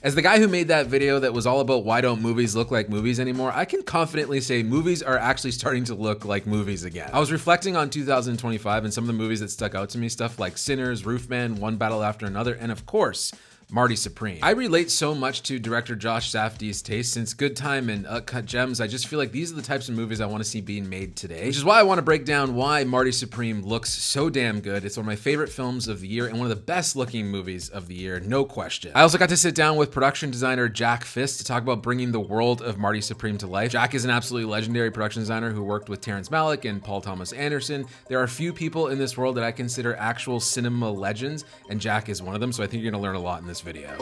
As the guy who made that video that was all about why don't movies look like movies anymore, I can confidently say movies are actually starting to look like movies again. I was reflecting on 2025 and some of the movies that stuck out to me, stuff like Sinners, Roofman, One Battle After Another, and of course, Marty Supreme. I relate so much to director Josh Safdie's taste. Since Good Time and Uncut Gems, I just feel like these are the types of movies I want to see being made today, which is why I want to break down why Marty Supreme looks so damn good. It's one of my favorite films of the year and one of the best looking movies of the year, no question. I also got to sit down with production designer Jack Fisk to talk about bringing the world of Marty Supreme to life. Jack is an absolutely legendary production designer who worked with Terrence Malick and Paul Thomas Anderson. There are few people in this world that I consider actual cinema legends, and Jack is one of them, so I think you're gonna learn a lot in this video.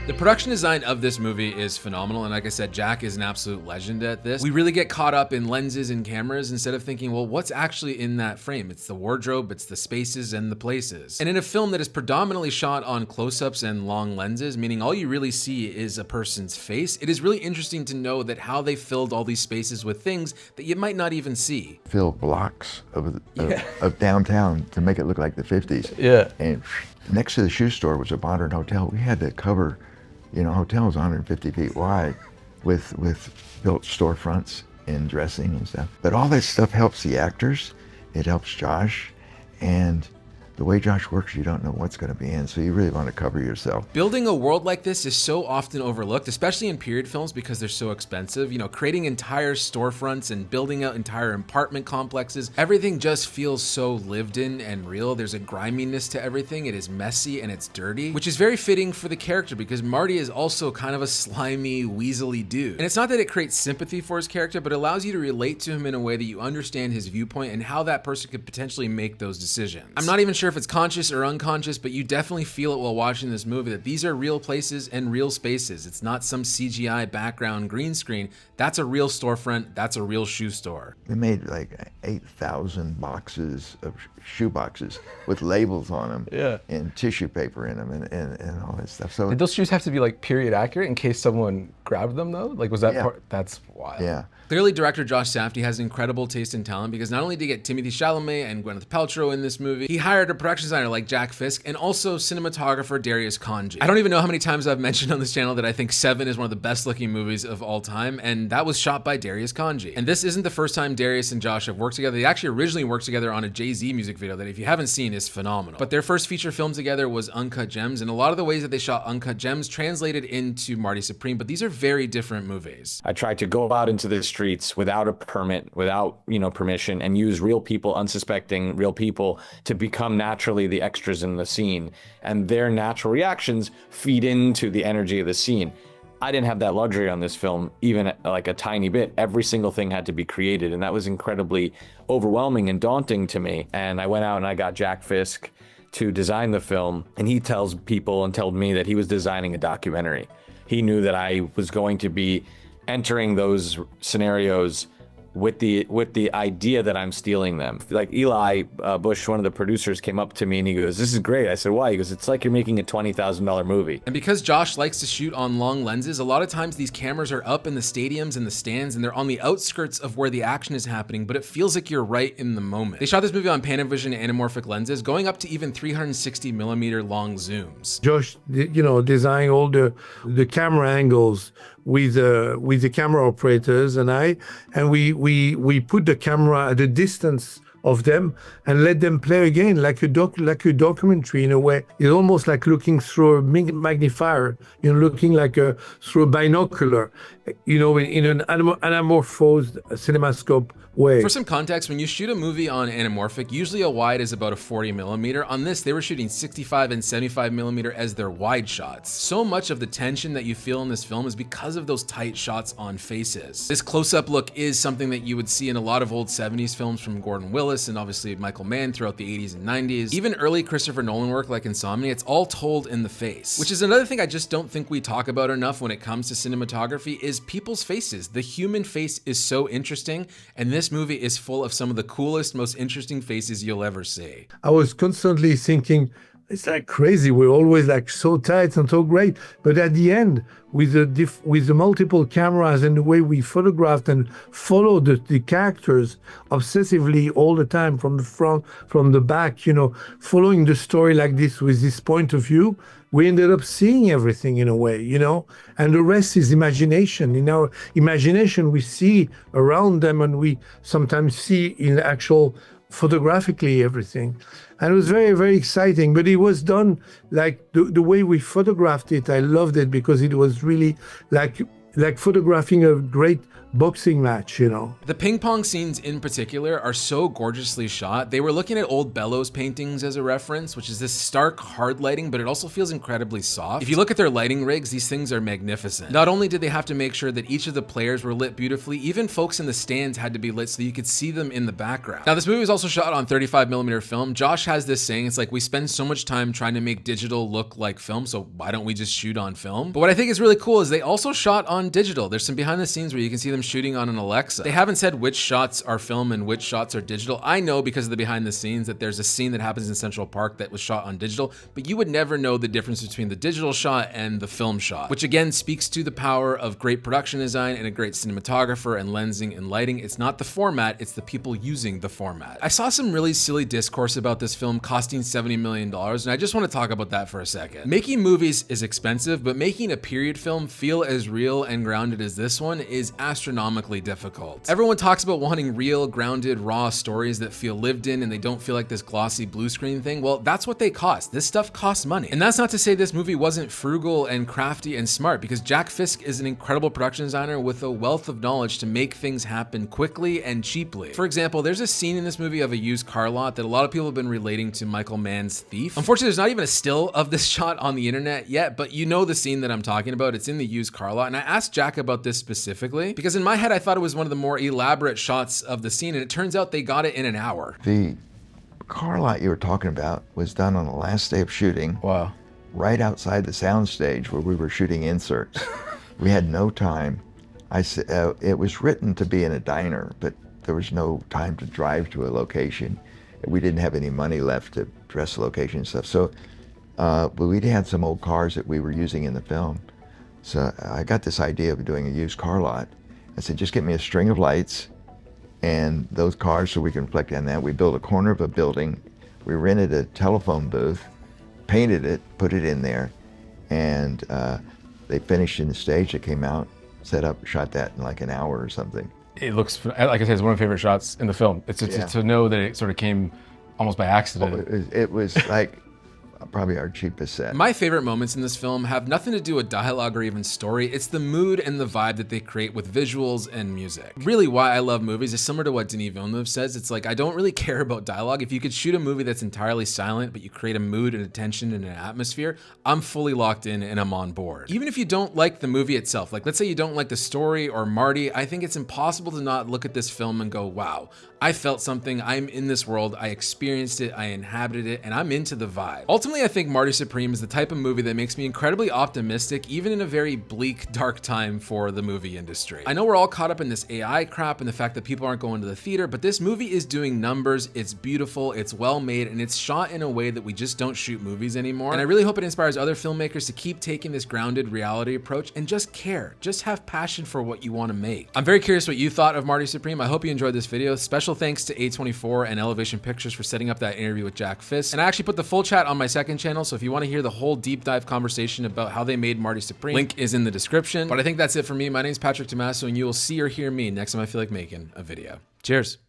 The production design of this movie is phenomenal, and like I said, Jack is an absolute legend at this. We really get caught up in lenses and cameras instead of thinking, well, what's actually in that frame? It's the wardrobe, it's the spaces and the places. And in a film that is predominantly shot on close-ups and long lenses, meaning all you really see is a person's face, it is really interesting to know that how they filled all these spaces with things that you might not even see. Fill blocks of downtown to make it look like the 50s. Yeah. And next to the shoe store was a modern hotel. We had to cover, you know, hotels 150 feet wide with built storefronts and dressing and stuff. But all that stuff helps the actors. It helps Josh. And the way Josh works, you don't know what's going to be in, so you really want to cover yourself. Building a world like this is so often overlooked, especially in period films because they're so expensive. You know, creating entire storefronts and building out entire apartment complexes, everything just feels so lived in and real. There's a griminess to everything. It is messy and it's dirty, which is very fitting for the character because Marty is also kind of a slimy, weaselly dude. And it's not that it creates sympathy for his character, but it allows you to relate to him in a way that you understand his viewpoint and how that person could potentially make those decisions. I'm not even sure if it's conscious or unconscious, but you definitely feel it while watching this movie that these are real places and real spaces. It's not some CGI background green screen. That's a real storefront. That's a real shoe store. We made like 8,000 boxes of shoe boxes with labels on them, Yeah. and tissue paper in them and all that stuff. So Did those shoes have to be like period accurate in case someone grabbed them though? Like was that Yeah. part? That's wild. yeah. Clearly, director Josh Safdie has incredible taste and talent because not only did he get Timothée Chalamet and Gwyneth Paltrow in this movie, he hired a production designer like Jack Fisk and also cinematographer Darius Khondji. I don't even know how many times I've mentioned on this channel that I think Seven is one of the best looking movies of all time, and that was shot by Darius Khondji. And this isn't the first time Darius and Josh have worked together. They actually originally worked together on a Jay-Z music video that if you haven't seen is phenomenal. But their first feature film together was Uncut Gems, and a lot of the ways that they shot Uncut Gems translated into Marty Supreme, but these are very different movies. I tried to go out into the streets without a permit, without, permission, and use real people, unsuspecting real people, to become naturally the extras in the scene. And their natural reactions feed into the energy of the scene. I didn't have that luxury on this film, even like a tiny bit. Every single thing had to be created, and that was incredibly overwhelming and daunting to me. And I went out and I got Jack Fisk to design the film, and he tells people and told me that he was designing a documentary. He knew that I was going to be entering those scenarios with the idea that I'm stealing them. Like Eli Bush, one of the producers, came up to me and he goes, "This is great." I said, "Why?" He goes, "It's like you're making a $20,000 movie." And because Josh likes to shoot on long lenses, a lot of times these cameras are up in the stadiums and the stands and they're on the outskirts of where the action is happening, but it feels like you're right in the moment. They shot this movie on Panavision anamorphic lenses, going up to even 360 millimeter long zooms. Josh, designing all the camera angles with the camera operators and we put the camera at a distance of them and let them play again like a documentary in a way. It's almost like looking through a magnifier, looking like through a binocular, in an anamorphosed cinemascope way. For some context, when you shoot a movie on anamorphic, usually a wide is about a 40 millimeter. On this, they were shooting 65 and 75 millimeter as their wide shots. So much of the tension that you feel in this film is because of those tight shots on faces. This close-up look is something that you would see in a lot of old 70s films from Gordon Willis and obviously Michael Mann throughout the 80s and 90s. Even early Christopher Nolan work like Insomnia, it's all told in the face. Which is another thing I just don't think we talk about enough when it comes to cinematography is people's faces. The human face is so interesting, and this movie is full of some of the coolest, most interesting faces you'll ever see. I was constantly thinking, It's like crazy. We're always like so tight and so great. But at the end, with the multiple cameras and the way we photographed and followed the characters obsessively all the time from the front, from the back, following the story like this with this point of view, we ended up seeing everything in a way, and the rest is imagination. In our imagination, we see around them, and we sometimes see in actual photographically everything. And it was very, very exciting, but it was done like the way we photographed it. I loved it because it was really like photographing a great boxing match, The ping pong scenes in particular are so gorgeously shot. They were looking at old Bellows paintings as a reference, which is this stark, hard lighting, but it also feels incredibly soft. If you look at their lighting rigs, these things are magnificent. Not only did they have to make sure that each of the players were lit beautifully, even folks in the stands had to be lit so you could see them in the background. Now, this movie was also shot on 35mm film. Josh has this saying, it's like, we spend so much time trying to make digital look like film, so why don't we just shoot on film? But what I think is really cool is they also shot on digital. There's some behind the scenes where you can see them shooting on an Alexa. They haven't said which shots are film and which shots are digital. I know because of the behind the scenes that there's a scene that happens in Central Park that was shot on digital, but you would never know the difference between the digital shot and the film shot, which again speaks to the power of great production design and a great cinematographer and lensing and lighting. It's not the format, it's the people using the format. I saw some really silly discourse about this film costing $70 million, and I just want to talk about that for a second. Making movies is expensive, but making a period film feel as real and grounded as this one is astronomically difficult. Everyone talks about wanting real, grounded, raw stories that feel lived in and they don't feel like this glossy blue screen thing. Well, that's what they cost. This stuff costs money. And that's not to say this movie wasn't frugal and crafty and smart, because Jack Fisk is an incredible production designer with a wealth of knowledge to make things happen quickly and cheaply. For example, there's a scene in this movie of a used car lot that a lot of people have been relating to Michael Mann's Thief. Unfortunately, there's not even a still of this shot on the internet yet, but you know the scene that I'm talking about. It's in the used car lot. And I asked Jack about this specifically because in my head, I thought it was one of the more elaborate shots of the scene, and it turns out they got it in an hour. The car lot you were talking about was done on the last day of shooting. Wow. Right outside the soundstage where we were shooting inserts. We had no time. It was written to be in a diner, but there was no time to drive to a location. We didn't have any money left to dress the location and stuff. So, but we had some old cars that we were using in the film. So I got this idea of doing a used car lot. I said, just get me a string of lights and those cars so we can reflect on that. We built a corner of a building. We rented a telephone booth, painted it, put it in there, and they finished in the stage. They came out, set up, shot that in like an hour or something. It looks, like I said, it's one of my favorite shots in the film. It's to know that it sort of came almost by accident. It was like probably our cheapest set. My favorite moments in this film have nothing to do with dialogue or even story. It's the mood and the vibe that they create with visuals and music. Really, why I love movies is similar to what Denis Villeneuve says. It's like, I don't really care about dialogue. If you could shoot a movie that's entirely silent, but you create a mood and a tension and an atmosphere, I'm fully locked in and I'm on board. Even if you don't like the movie itself, like let's say you don't like the story or Marty, I think it's impossible to not look at this film and go, wow, I felt something, I'm in this world, I experienced it, I inhabited it, and I'm into the vibe. Ultimately, I think Marty Supreme is the type of movie that makes me incredibly optimistic, even in a very bleak, dark time for the movie industry. I know we're all caught up in this AI crap and the fact that people aren't going to the theater, but this movie is doing numbers, it's beautiful, it's well made, and it's shot in a way that we just don't shoot movies anymore. And I really hope it inspires other filmmakers to keep taking this grounded reality approach and just care, just have passion for what you want to make. I'm very curious what you thought of Marty Supreme. I hope you enjoyed this video. Special thanks to A24 and Elevation Pictures for setting up that interview with Jack Fisk. And I actually put the full chat on my second channel, so if you want to hear the whole deep dive conversation about how they made Marty Supreme, link is in the description. But I think that's it for me. My name's Patrick Tomasso, and you will see or hear me next time I feel like making a video. Cheers.